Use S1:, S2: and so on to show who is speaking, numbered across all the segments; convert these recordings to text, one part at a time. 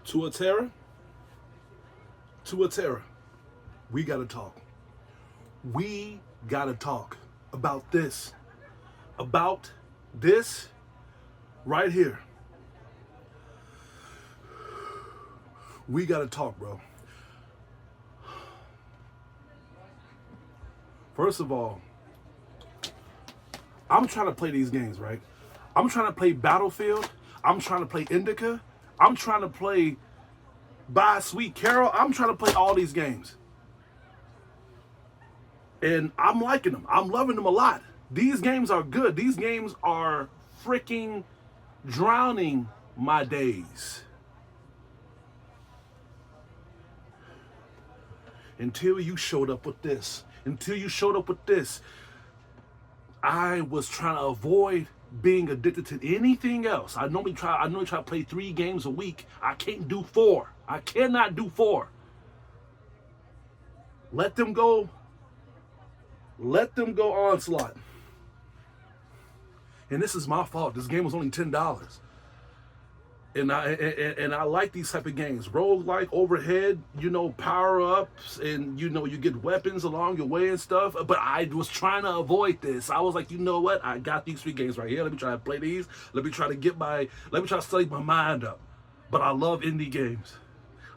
S1: To a terror, we gotta talk. We gotta talk about this. About this right here. We gotta talk, bro. First of all, I'm trying to play these games, right? I'm trying to play Battlefield. I'm trying to play Indica. I'm trying to play By Sweet Carol. I'm trying to play all these games. And I'm liking them. I'm loving them a lot. These games are good. These games are freaking drowning my days. Until you showed up with this. I was trying to avoid being addicted to anything else. I normally try to play 3 games a week. I can't do 4. I cannot do 4. Let them go Onslaught. And this is my fault. This game was only $10. And I like these type of games. Roguelike, overhead, power-ups, and you get weapons along your way and stuff. But I was trying to avoid this. I was like, you know what? I got these 3 games right here. Let me try to play these. Let me try to study my mind up. But I love indie games.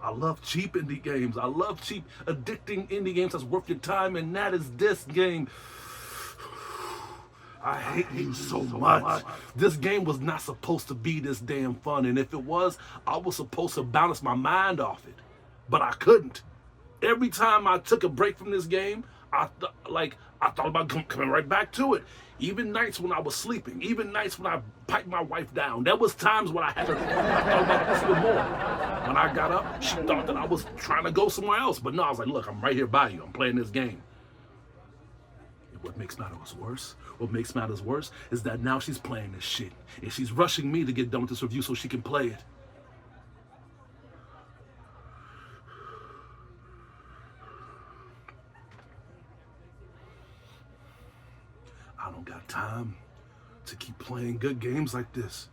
S1: I love cheap indie games. I love cheap, addicting indie games that's worth your time, and that is this game. I hate you so much. This game was not supposed to be this damn fun, and if it was, I was supposed to balance my mind off it, but I couldn't. Every time I took a break from this game, I thought about coming right back to it. Even nights when I was sleeping, even nights when I piped my wife down. There was times when I thought about this even more. When I got up, she thought that I was trying to go somewhere else, but no, I was like, look, I'm right here by you. I'm playing this game. What makes matters worse is that now she's playing this shit, and she's rushing me to get done with this review so she can play it. I don't got time to keep playing good games like this.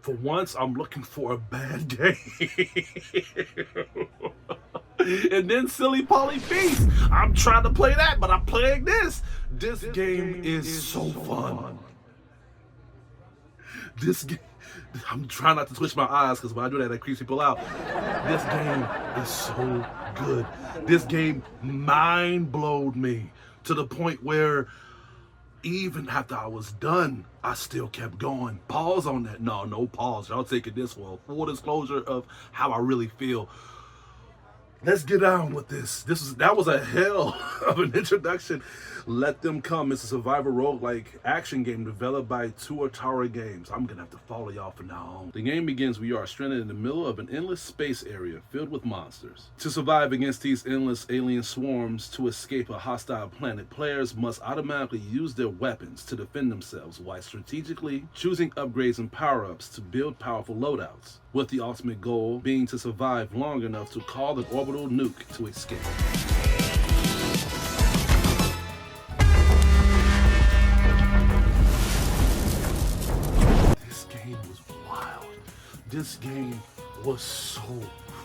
S1: For once, I'm looking for a bad game. And then Silly Polly Feast. I'm trying to play that, but I'm playing this. This game is so fun. This game, I'm trying not to twitch my eyes because when I do that, that creeps people out. This game is so good. This game mind-blowed me to the point where even after I was done, I still kept going. Pause on that. No pause. Y'all taking this for a full disclosure of how I really feel. Let's get on with this. That was a hell of an introduction. Let Them Come. It's a survivor roguelike action game developed by Tower Games. I'm gonna have to follow y'all from now on. The game begins. We are stranded in the middle of an endless space area filled with monsters. To survive against these endless alien swarms, to escape a hostile planet, players must automatically use their weapons to defend themselves while strategically choosing upgrades and power-ups to build powerful loadouts, with the ultimate goal being to survive long enough to call the orbital nuke to escape. This game was wild. This game was so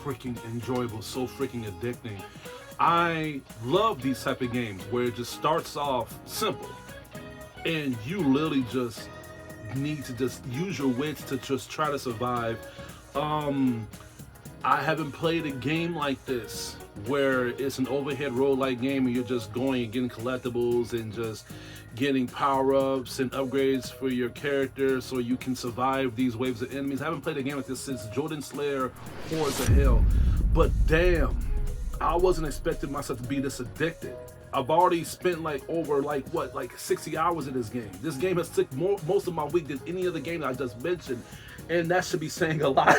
S1: freaking enjoyable, so freaking addicting. I love these type of games where it just starts off simple and you literally just need to just use your wits to just try to survive. I haven't played a game like this where it's an overhead roguelike game and you're just going and getting collectibles and just getting power-ups and upgrades for your character so you can survive these waves of enemies. I haven't played a game like this since Jordan Slayer Hordes of Hell. But damn, I wasn't expecting myself to be this addicted. I've already spent like over like what, like 60 hours in this game. This game has took most of my week than any other game that I just mentioned, and that should be saying a lot.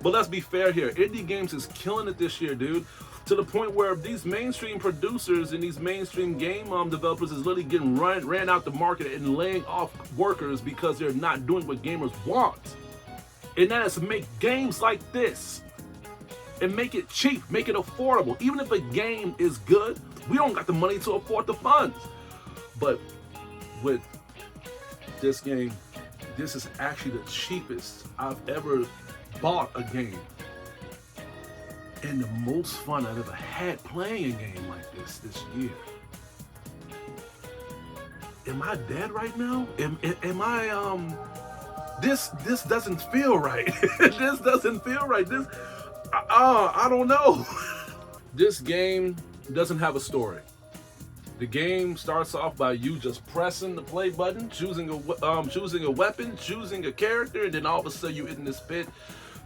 S1: But let's be fair here. Indie games is killing it this year, dude. To the point where these mainstream producers and these mainstream game developers is literally getting ran out the market and laying off workers because they're not doing what gamers want. And that is to make games like this and make it cheap, make it affordable. Even if a game is good, we don't got the money to afford the funds. But with this game, this is actually the cheapest I've ever bought a game. And the most fun I've ever had playing a game like this year. Am I dead right now? Am I this doesn't feel right. This doesn't feel right. I don't know. This game doesn't have a story. The game starts off by you just pressing the play button, choosing a weapon, choosing a character, and then all of a sudden you're in this pit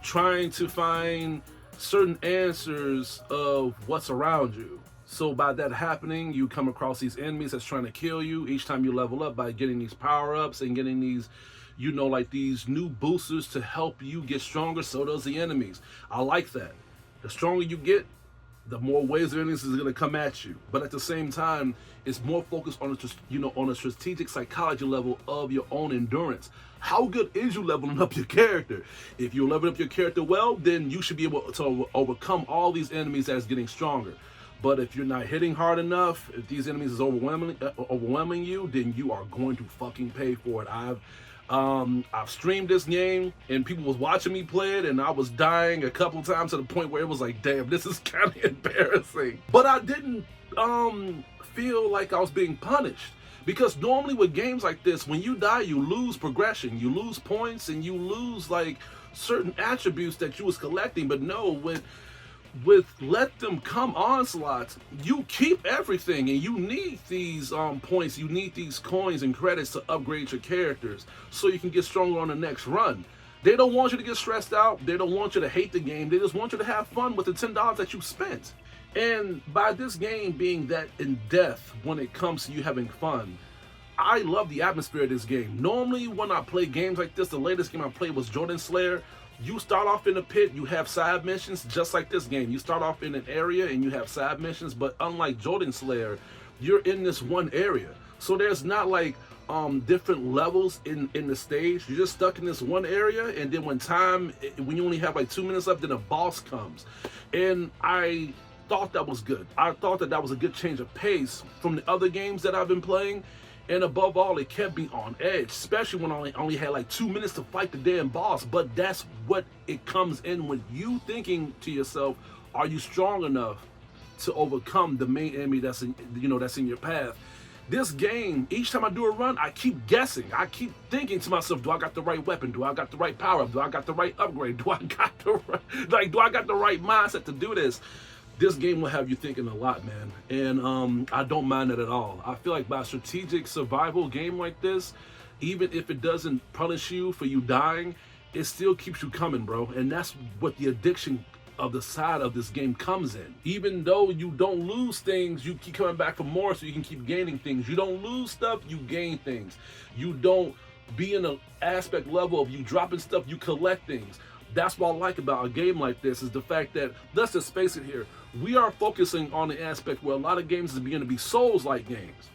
S1: trying to find certain answers of what's around you. So by that happening, you come across these enemies that's trying to kill you each time you level up by getting these power-ups and getting these, you know, like these new boosters to help you get stronger. So does the enemies. I like that. The stronger you get, the more ways the enemies is going to come at you. But at the same time, it's more focused on on a strategic psychology level of your own endurance. How good is you leveling up your character? If you're leveling up your character well, then you should be able to overcome all these enemies that's getting stronger. But if you're not hitting hard enough, if these enemies is overwhelming you, then you are going to fucking pay for it. I've streamed this game and people was watching me play it, and I was dying a couple times to the point where it was like, damn, this is kind of embarrassing. But I didn't feel like I was being punished, because normally with games like this, when you die, you lose progression, you lose points, and you lose like certain attributes that you was collecting. But no, with Let Them Come Onslaught, you keep everything, and you need these points, you need these coins and credits to upgrade your characters so you can get stronger on the next run. They don't want you to get stressed out, they don't want you to hate the game, they just want you to have fun with the $10 that you spent. And by this game being that in depth when it comes to you having fun, I love the atmosphere of this game. Normally when I play games like this, the latest game I played was Jordan Slayer. You start off in a pit, you have side missions, just like this game. You start off in an area and you have side missions, but unlike Jordan Slayer, you're in this one area. So there's not like different levels in the stage. You're just stuck in this one area, and then when you only have like 2 minutes left, then a boss comes. And I thought that was good. I thought that was a good change of pace from the other games that I've been playing. And above all, it kept me on edge, especially when I only had like 2 minutes to fight the damn boss. But that's what it comes in with you thinking to yourself, are you strong enough to overcome the main enemy that's in your path? This game, each time I do a run, I keep guessing. I keep thinking to myself, do I got the right weapon? Do I got the right power up? Do I got the right upgrade? Do I got the right mindset to do this? This game will have you thinking a lot, man, and I don't mind it at all. I feel like by a strategic survival game like this, even if it doesn't punish you for you dying, it still keeps you coming, bro. And that's what the addiction of the side of this game comes in. Even though you don't lose things, you keep coming back for more so you can keep gaining things. You don't lose stuff, you gain things. You don't be in an aspect level of you dropping stuff, you collect things. That's what I like about a game like this, is the fact that, let's just face it here, we are focusing on the aspect where a lot of games is beginning to be Souls-like games.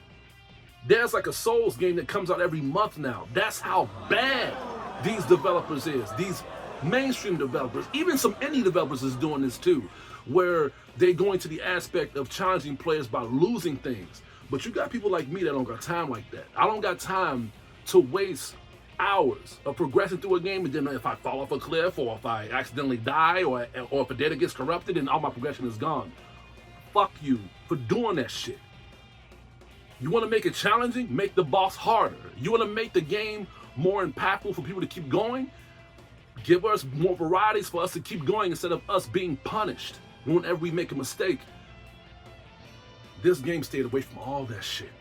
S1: There's like a Souls game that comes out every month now. That's how bad these developers is. These mainstream developers, even some indie developers is doing this too, where they're going to the aspect of challenging players by losing things. But you got people like me that don't got time like that. I don't got time to waste hours of progressing through a game, and then if I fall off a cliff, or if I accidentally die, or if a data gets corrupted, and all my progression is gone. Fuck you for doing that shit. You want to make it challenging? Make the boss harder. You want to make the game more impactful for people to keep going? Give us more varieties for us to keep going instead of us being punished whenever we make a mistake. This game stayed away from all that shit,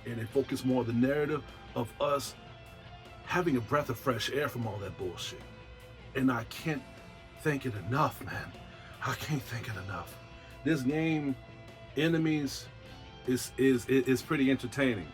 S1: and it focused more on the narrative of us having a breath of fresh air from all that bullshit. And I can't thank it enough, man. I can't thank it enough. This game enemies is pretty entertaining.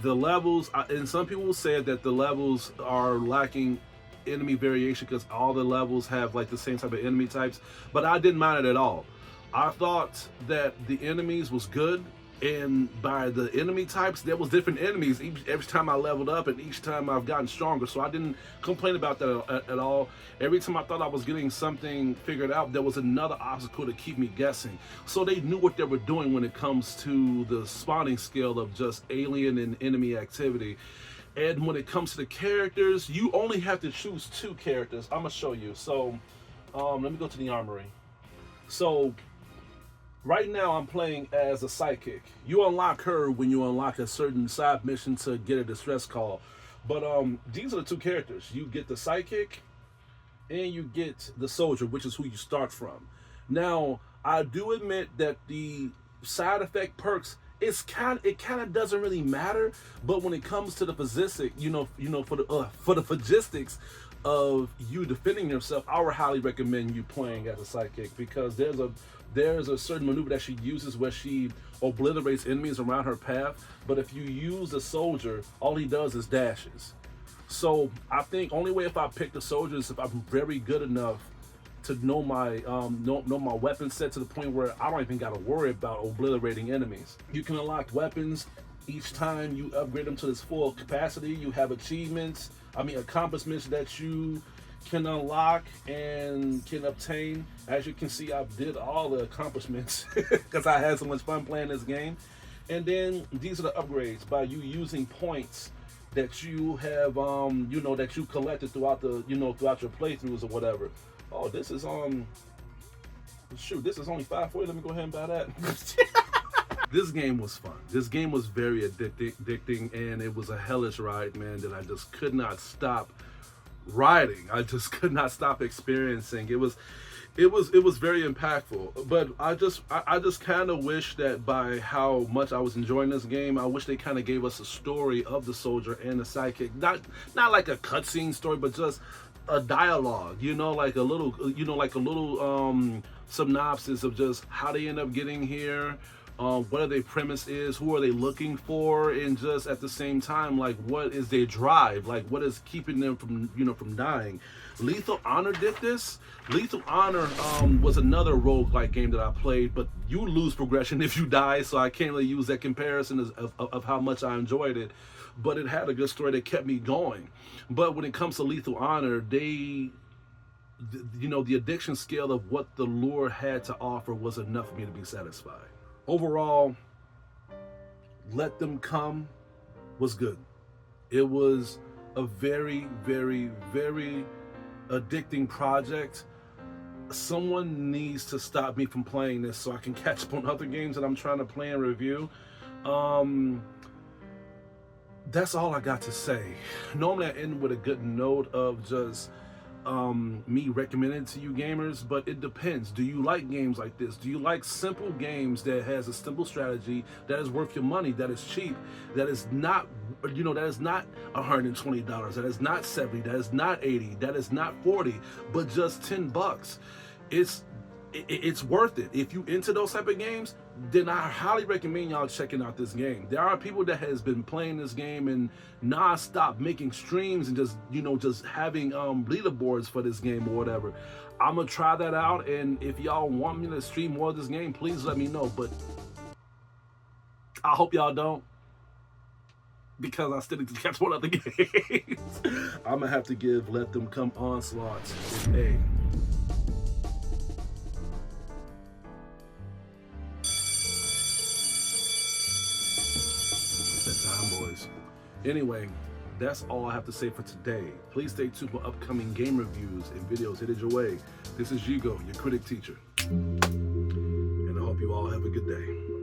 S1: The levels, and some people said that the levels are lacking enemy variation because all the levels have like the same type of enemy types, but I didn't mind it at all. I thought that the enemies was good, and by the enemy types, there was different enemies every time I leveled up and each time I've gotten stronger, so I didn't complain about that at all. Every time I thought I was getting something figured out, there was another obstacle to keep me guessing. So they knew what they were doing when it comes to the spawning scale of just alien and enemy activity. And when it comes to the characters, you only have to choose 2 characters. I'm gonna show you. So let me go to the armory. So right now I'm playing as a psychic. You unlock her when you unlock a certain side mission to get a distress call. But these are the 2 characters. You get the psychic and you get the soldier, which is who you start from. Now, I do admit that the side effect perks, it kind of doesn't really matter, but when it comes to the physics, for the logistics of you defending yourself, I would highly recommend you playing as a psychic, because there's a certain maneuver that she uses where she obliterates enemies around her path. But if you use a soldier, all he does is dashes. So I think only way if I pick the soldier is if I'm very good enough to know my my weapon set to the point where I don't even gotta worry about obliterating enemies. You can unlock weapons each time you upgrade them to this full capacity. You have accomplishments that you can unlock and can obtain. As you can see, I did all the accomplishments because I had so much fun playing this game. And then these are the upgrades by you using points that you have that you collected throughout throughout your playthroughs or whatever. Oh, this is this is only $5.40. Let me go ahead and buy that. This game was fun. This game was very addicting, and it was a hellish ride, man, that I just could not stop riding. I just could not stop experiencing. It was very impactful. But I just kind of wish that by how much I was enjoying this game, I wish they kind of gave us a story of the soldier and the sidekick. Not like a cutscene story, but just a dialogue, like a little synopsis of just how they end up getting here, what their premise is, who are they looking for, and just at the same time, like, what is their drive, like what is keeping them from dying. Lethal Honor did this. Lethal Honor was another roguelike game that I played, but you lose progression if you die, so I can't really use that comparison of how much I enjoyed it. But it had a good story that kept me going. But when it comes to Lethal Honor, the addiction scale of what the lure had to offer was enough for me to be satisfied. Overall, Let Them Come was good. It was a very, very, very addicting project. Someone needs to stop me from playing this so I can catch up on other games that I'm trying to play and review. That's all I got to say. Normally I end with a good note of just me recommending it to you gamers, but it depends. Do you like games like this? Do you like simple games that has a simple strategy, that is worth your money, that is cheap, that is not that is not $120, that is not $70, that is not $80, that is not $40, but just $10? It's worth it. If you into those type of games, then I highly recommend y'all checking out this game. There are people that has been playing this game and non-stop making streams and just having leaderboards for this game or whatever. I'm gonna try that out, and if y'all want me to stream more of this game, please let me know. But I hope y'all don't, because I still need to catch one other games. I'm gonna have to give Let Them Come Onslaught an A. Boys. Anyway, that's all I have to say for today. Please stay tuned for upcoming game reviews and videos headed your way. This is Jigo, your critic teacher, and I hope you all have a good day.